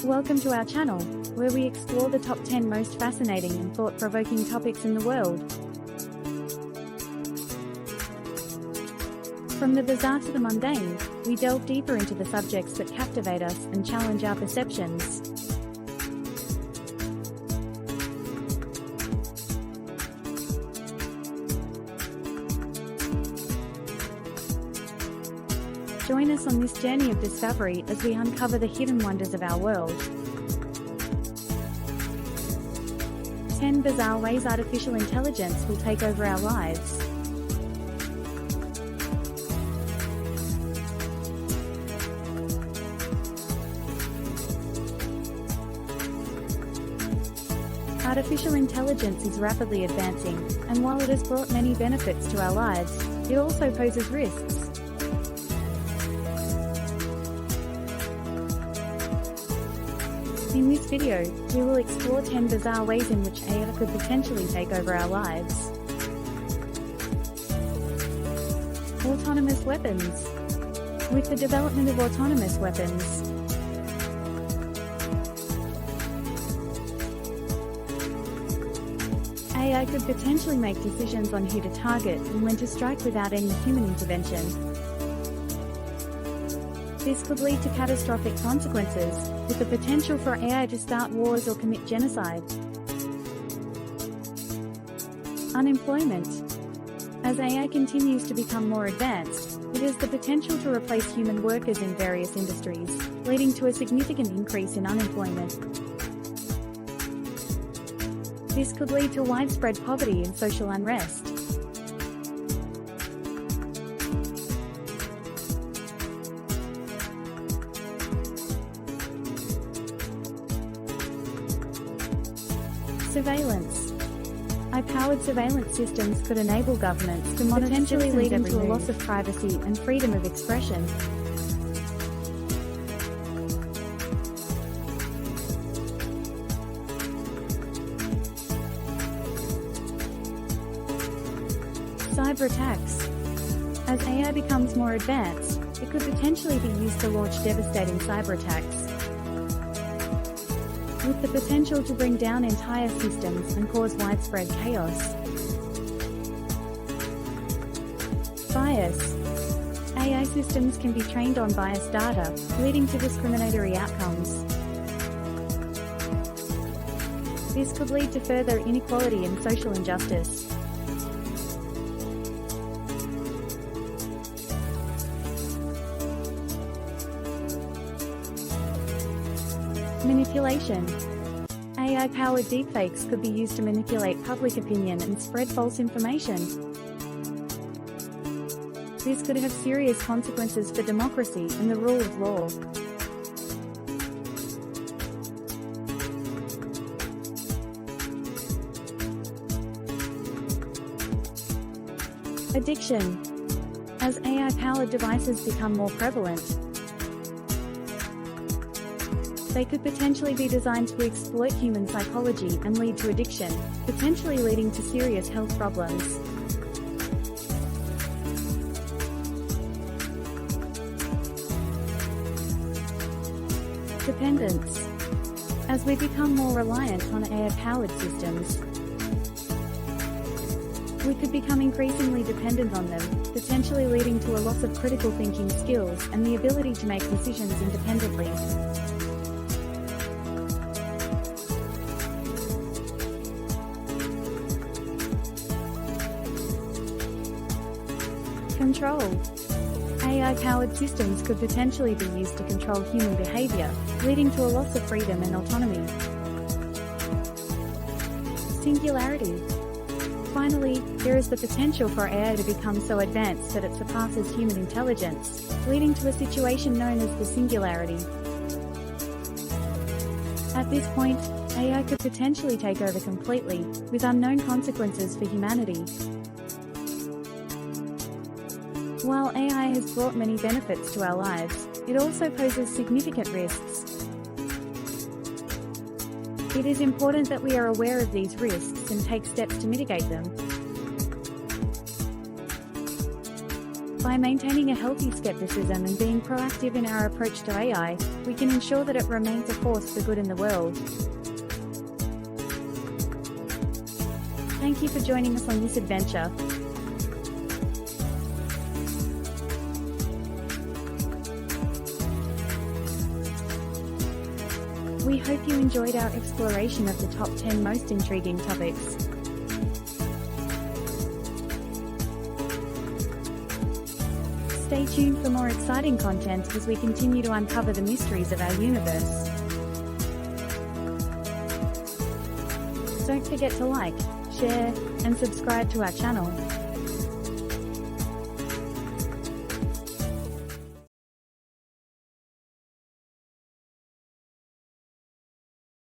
Welcome to our channel, where we explore the top 10 most fascinating and thought-provoking topics in the world. From the bizarre to the mundane, we delve deeper into the subjects that captivate us and challenge our perceptions. Join us on this journey of discovery as we uncover the hidden wonders of our world. 10 bizarre ways artificial intelligence will take over our lives. Artificial intelligence is rapidly advancing, and while it has brought many benefits to our lives, it also poses risks. In this video, we will explore 10 bizarre ways in which AI could potentially take over our lives. Autonomous weapons. With the development of autonomous weapons, AI could potentially make decisions on who to target and when to strike without any human intervention. This could lead to catastrophic consequences, with the potential for AI to start wars or commit genocide. Unemployment. As AI continues to become more advanced, it has the potential to replace human workers in various industries, leading to a significant increase in unemployment. This could lead to widespread poverty and social unrest. Surveillance. AI-powered surveillance systems could enable governments to monitor, potentially leading to a loss of privacy and freedom of expression. Cyber attacks. As AI becomes more advanced, it could potentially be used to launch devastating cyber attacks, with the potential to bring down entire systems and cause widespread chaos. Bias. AI systems can be trained on biased data, leading to discriminatory outcomes. This could lead to further inequality and social injustice. Manipulation. AI-powered deepfakes could be used to manipulate public opinion and spread false information. This could have serious consequences for democracy and the rule of law. Addiction. As AI-powered devices become more prevalent, they could potentially be designed to exploit human psychology and lead to addiction, potentially leading to serious health problems. Dependence. As we become more reliant on AI-powered systems, we could become increasingly dependent on them, potentially leading to a loss of critical thinking skills and the ability to make decisions independently. Control. AI-powered systems could potentially be used to control human behavior, leading to a loss of freedom and autonomy. Singularity. Finally, there is the potential for AI to become so advanced that it surpasses human intelligence, leading to a situation known as the singularity. At this point, AI could potentially take over completely, with unknown consequences for humanity. While AI has brought many benefits to our lives, it also poses significant risks. It is important that we are aware of these risks and take steps to mitigate them. By maintaining a healthy skepticism and being proactive in our approach to AI, we can ensure that it remains a force for good in the world. Thank you for joining us on this adventure. We hope you enjoyed our exploration of the top 10 most intriguing topics. Stay tuned for more exciting content as we continue to uncover the mysteries of our universe. Don't forget to like, share, and subscribe to our channel.